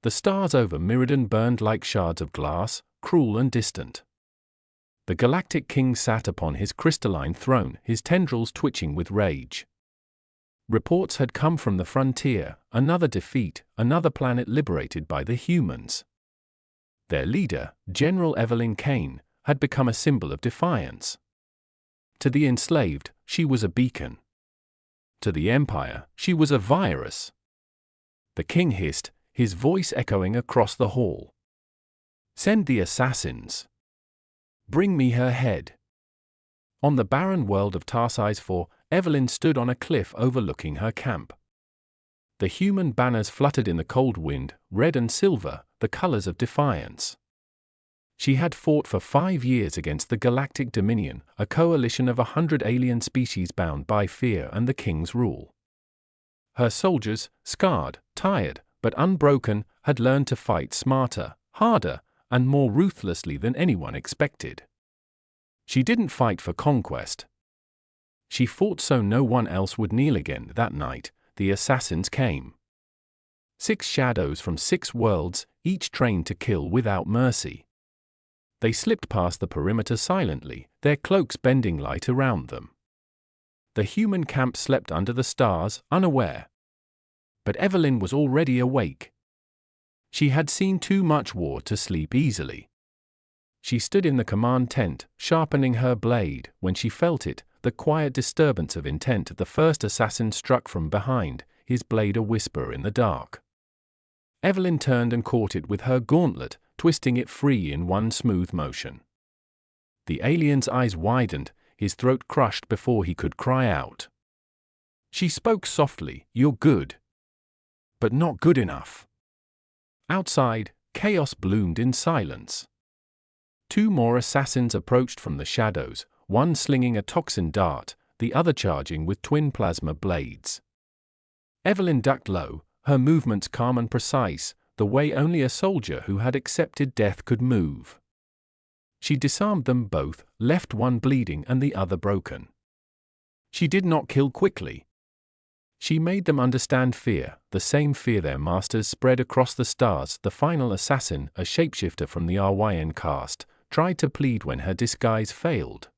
The stars over Meridian burned like shards of glass, cruel and distant. The Galactic King sat upon his crystalline throne, his tendrils twitching with rage. Reports had come from the frontier, another defeat, another planet liberated by the humans. Their leader, General Evelyn Kane, had become a symbol of defiance. To the enslaved, she was a beacon. To the Empire, she was a virus. The king hissed, his voice echoing across the hall. "Send the assassins. Bring me her head." On the barren world of Tarsi's 4, Evelyn stood on a cliff overlooking her camp. The human banners fluttered in the cold wind, red and silver, the colors of defiance. She had fought for 5 years against the Galactic Dominion, a coalition of 100 alien species bound by fear and the king's rule. Her soldiers, scarred, tired, but unbroken, had learned to fight smarter, harder, and more ruthlessly than anyone expected. She didn't fight for conquest. She fought so no one else would kneel again. That night, the assassins came. 6 shadows from 6 worlds, each trained to kill without mercy. They slipped past the perimeter silently, their cloaks bending light around them. The human camp slept under the stars, unaware. But Evelyn was already awake. She had seen too much war to sleep easily. She stood in the command tent, sharpening her blade, when she felt it, the quiet disturbance of intent. The first assassin struck from behind, his blade a whisper in the dark. Evelyn turned and caught it with her gauntlet, twisting it free in one smooth motion. The alien's eyes widened, his throat crushed before he could cry out. She spoke softly, "You're good. But not good enough." Outside, chaos bloomed in silence. 2 more assassins approached from the shadows, one slinging a toxin dart, the other charging with twin plasma blades. Evelyn ducked low, her movements calm and precise, the way only a soldier who had accepted death could move. She disarmed them both, left one bleeding and the other broken. She did not kill quickly. She made them understand fear, the same fear their masters spread across the stars. The final assassin, a shapeshifter from the RYN caste, tried to plead when her disguise failed.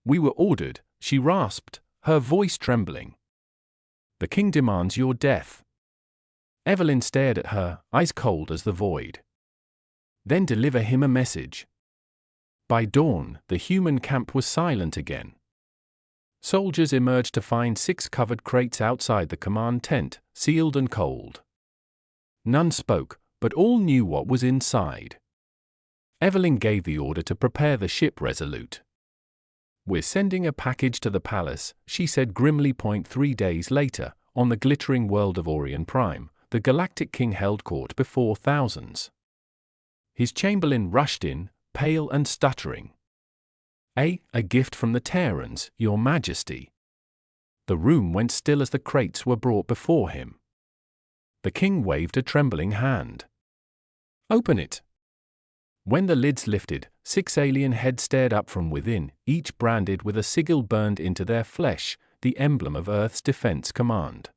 "We were ordered," she rasped, her voice trembling. "The king demands your death." Evelyn stared at her, eyes cold as the void. "Then deliver him a message." By dawn, the human camp was silent again. Soldiers emerged to find 6 covered crates outside the command tent, sealed and cold. None spoke, but all knew what was inside. Evelyn gave the order to prepare the ship Resolute. "We're sending a package to the palace," she said grimly. 3 days later, on the glittering world of Orion Prime, the Galactic King held court before thousands. His chamberlain rushed in, pale and stuttering. A gift from the Terrans, Your Majesty." The room went still as the crates were brought before him. The king waved a trembling hand. "Open it." When the lids lifted, 6 alien heads stared up from within, each branded with a sigil burned into their flesh, the emblem of Earth's Defense Command.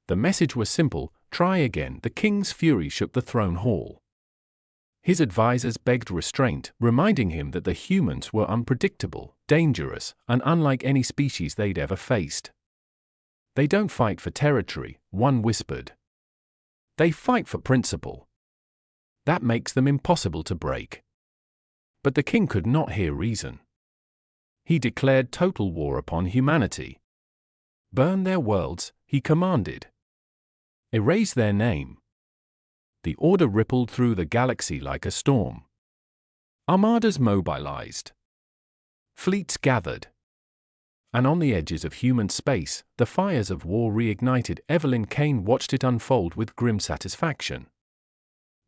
The message was simple: try again. The king's fury shook the throne hall. His advisors begged restraint, reminding him that the humans were unpredictable, dangerous, and unlike any species they'd ever faced. "They don't fight for territory," one whispered. "They fight for principle. That makes them impossible to break." But the king could not hear reason. He declared total war upon humanity. "Burn their worlds," he commanded. "Erase their name." The order rippled through the galaxy like a storm. Armadas mobilized. Fleets gathered. And on the edges of human space, the fires of war reignited. Evelyn Kane watched it unfold with grim satisfaction.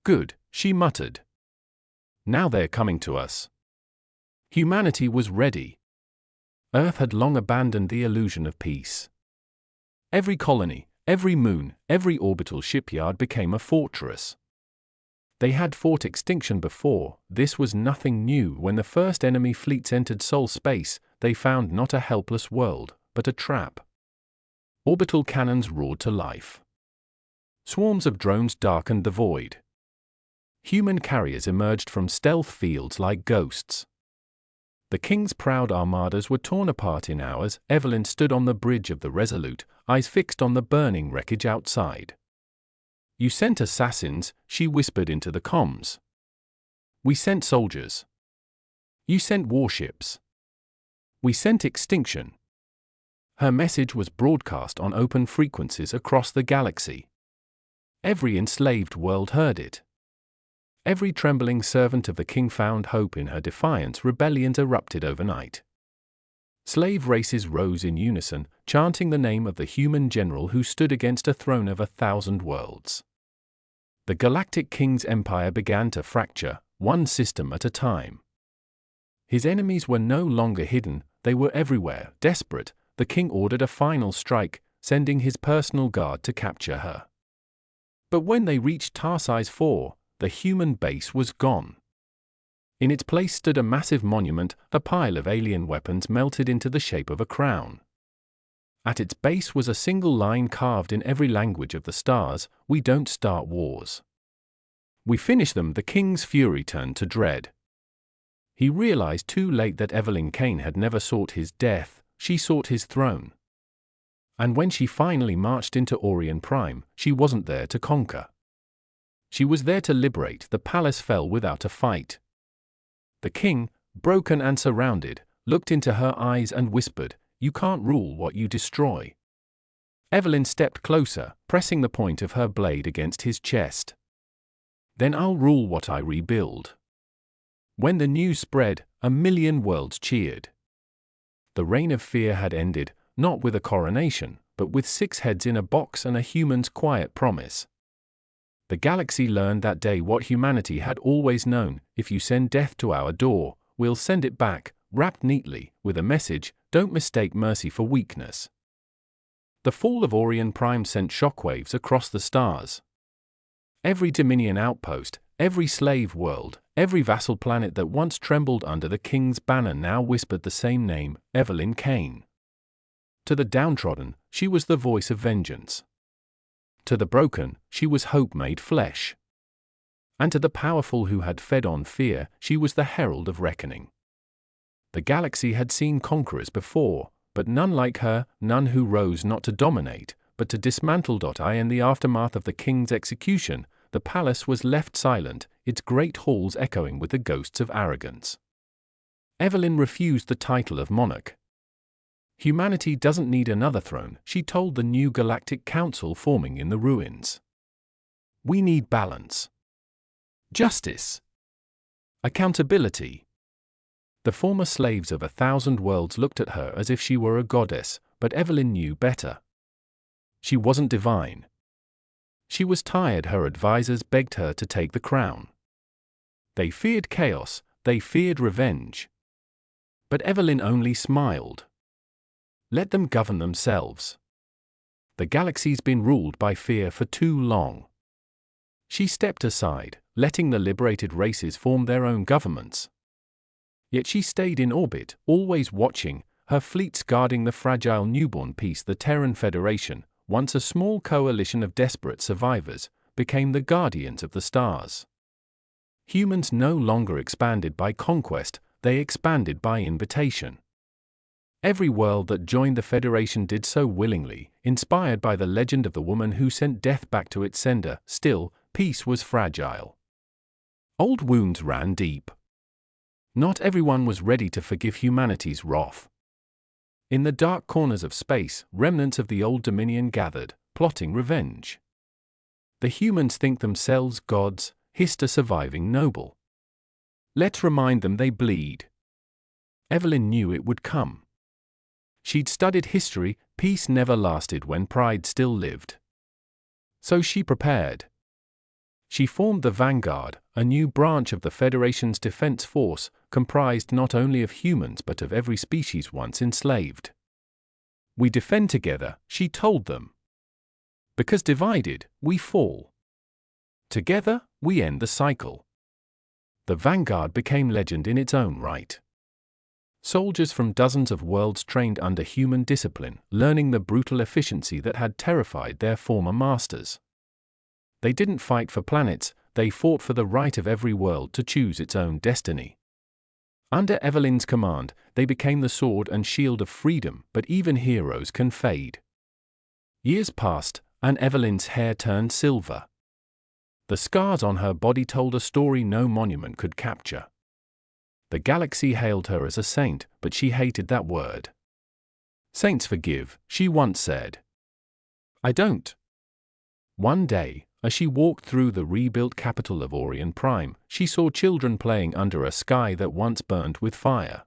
"Good," she muttered. "Now they're coming to us." Humanity was ready. Earth had long abandoned the illusion of peace. Every colony, every moon, every orbital shipyard became a fortress. They had fought extinction before. This was nothing new. When the first enemy fleets entered Sol space, they found not a helpless world, but a trap. Orbital cannons roared to life. Swarms of drones darkened the void. Human carriers emerged from stealth fields like ghosts. The King's proud armadas were torn apart in hours. Evelyn stood on the bridge of the Resolute, eyes fixed on the burning wreckage outside. "You sent assassins," she whispered into the comms. "We sent soldiers. You sent warships. We sent extinction." Her message was broadcast on open frequencies across the galaxy. Every enslaved world heard it. Every trembling servant of the King found hope in her defiance. Rebellions erupted overnight. Slave races rose in unison, chanting the name of the human general who stood against a throne of 1,000 worlds. The Galactic King's empire began to fracture, one system at a time. His enemies were no longer hidden, they were everywhere. Desperate, the King ordered a final strike, sending his personal guard to capture her. But when they reached Tarsi's 4, the human base was gone. In its place stood a massive monument, a pile of alien weapons melted into the shape of a crown. At its base was a single line carved in every language of the stars: "We don't start wars. We finish them." The King's fury turned to dread. He realized too late that Evelyn Kane had never sought his death, she sought his throne. And when she finally marched into Orion Prime, she wasn't there to conquer. She was there to liberate. The palace fell without a fight. The King, broken and surrounded, looked into her eyes and whispered, "You can't rule what you destroy." Evelyn stepped closer, pressing the point of her blade against his chest. "Then I'll rule what I rebuild." When the news spread, 1,000,000 worlds cheered. The reign of fear had ended, not with a coronation, but with 6 heads in a box and a human's quiet promise. The galaxy learned that day what humanity had always known: if you send death to our door, we'll send it back, wrapped neatly, with a message: don't mistake mercy for weakness. The fall of Orion Prime sent shockwaves across the stars. Every Dominion outpost, every slave world, every vassal planet that once trembled under the King's banner now whispered the same name: Evelyn Kane. To the downtrodden, she was the voice of vengeance. To the broken, she was hope made flesh. And to the powerful who had fed on fear, she was the herald of reckoning. The galaxy had seen conquerors before, but none like her, none who rose not to dominate, but to dismantle. In the aftermath of the King's execution, the palace was left silent, its great halls echoing with the ghosts of arrogance. Evelyn refused the title of monarch. "Humanity doesn't need another throne," she told the new Galactic Council forming in the ruins. "We need balance. Justice. Accountability." The former slaves of 1,000 worlds looked at her as if she were a goddess, but Evelyn knew better. She wasn't divine. She was tired. Her advisors begged her to take the crown. They feared chaos, they feared revenge. But Evelyn only smiled. Let them govern themselves. The galaxy's been ruled by fear for too long. She stepped aside, letting the liberated races form their own governments. Yet she stayed in orbit, always watching, her fleets guarding the fragile newborn peace. The Terran Federation, once a small coalition of desperate survivors, became the guardians of the stars. Humans no longer expanded by conquest, they expanded by invitation. Every world that joined the Federation did so willingly, inspired by the legend of the woman who sent death back to its sender. Still, peace was fragile. Old wounds ran deep. Not everyone was ready to forgive humanity's wrath. In the dark corners of space, remnants of the old Dominion gathered, plotting revenge. The humans think themselves gods, hissed a surviving noble. Let's remind them they bleed. Evelyn knew it would come. She'd studied history, peace never lasted when pride still lived. So she prepared. She formed the Vanguard, a new branch of the Federation's defense force, comprised not only of humans but of every species once enslaved. "We defend together," she told them. "Because divided, we fall. Together, we end the cycle." The Vanguard became legend in its own right. Soldiers from dozens of worlds trained under human discipline, learning the brutal efficiency that had terrified their former masters. They didn't fight for planets, they fought for the right of every world to choose its own destiny. Under Evelyn's command, they became the sword and shield of freedom, but even heroes can fade. Years passed, and Evelyn's hair turned silver. The scars on her body told a story no monument could capture. The galaxy hailed her as a saint, but she hated that word. "Saints forgive," she once said. "I don't." One day, as she walked through the rebuilt capital of Orion Prime, she saw children playing under a sky that once burned with fire.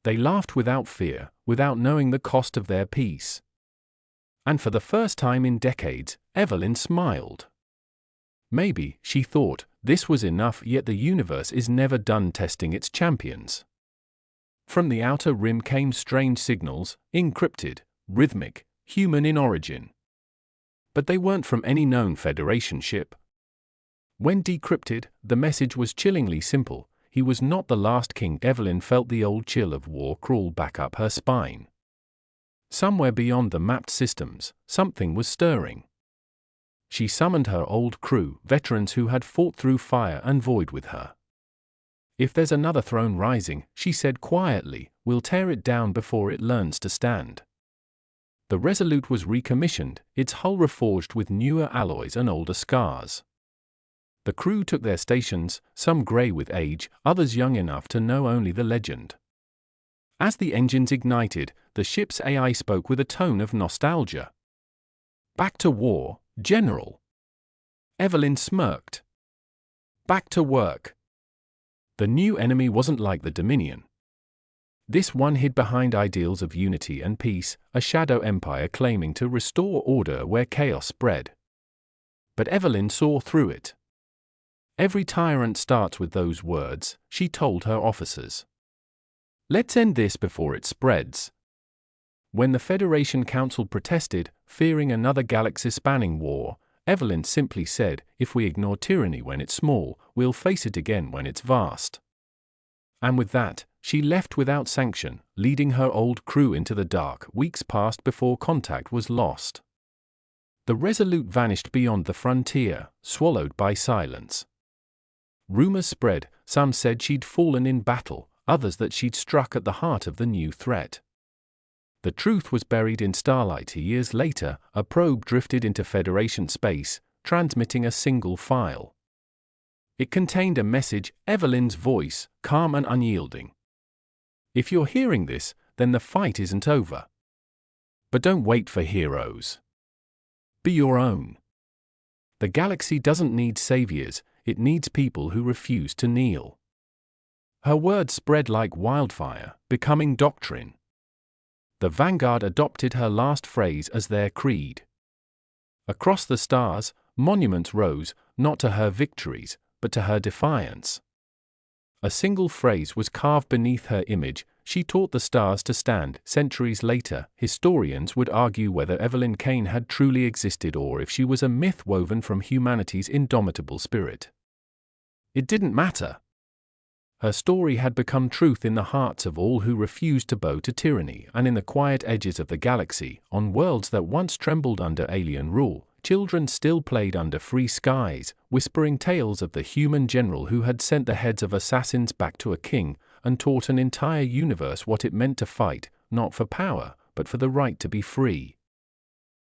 They laughed without fear, without knowing the cost of their peace. And for the first time in decades, Evelyn smiled. Maybe, she thought, this was enough, yet the universe is never done testing its champions. From the outer rim came strange signals, encrypted, rhythmic, human in origin. But they weren't from any known Federation ship. When decrypted, the message was chillingly simple: he was not the last king. Evelyn felt the old chill of war crawl back up her spine. Somewhere beyond the mapped systems, something was stirring. She summoned her old crew, veterans who had fought through fire and void with her. "If there's another throne rising," she said quietly, "we'll tear it down before it learns to stand." The Resolute was recommissioned, its hull reforged with newer alloys and older scars. The crew took their stations, some grey with age, others young enough to know only the legend. As the engines ignited, the ship's AI spoke with a tone of nostalgia. "Back to war, General." Evelyn smirked. "Back to work." The new enemy wasn't like the Dominion. This one hid behind ideals of unity and peace, a shadow empire claiming to restore order where chaos spread. But Evelyn saw through it. "Every tyrant starts with those words," she told her officers. "Let's end this before it spreads." When the Federation Council protested, fearing another galaxy-spanning war, Evelyn simply said, "If we ignore tyranny when it's small, we'll face it again when it's vast." And with that, she left without sanction, leading her old crew into the dark. Weeks passed before contact was lost. The Resolute vanished beyond the frontier, swallowed by silence. Rumors spread, some said she'd fallen in battle, others that she'd struck at the heart of the new threat. The truth was buried in starlight. Years later, a probe drifted into Federation space, transmitting a single file. It contained a message, Evelyn's voice, calm and unyielding. "If you're hearing this, then the fight isn't over. But don't wait for heroes. Be your own. The galaxy doesn't need saviors, it needs people who refuse to kneel." Her words spread like wildfire, becoming doctrine. The Vanguard adopted her last phrase as their creed. Across the stars, monuments rose, not to her victories, but to her defiance. A single phrase was carved beneath her image: she taught the stars to stand. Centuries later, historians would argue whether Evelyn Kane had truly existed or if she was a myth woven from humanity's indomitable spirit. It didn't matter. Her story had become truth in the hearts of all who refused to bow to tyranny, and in the quiet edges of the galaxy, on worlds that once trembled under alien rule, children still played under free skies, whispering tales of the human general who had sent the heads of assassins back to a king, and taught an entire universe what it meant to fight, not for power, but for the right to be free.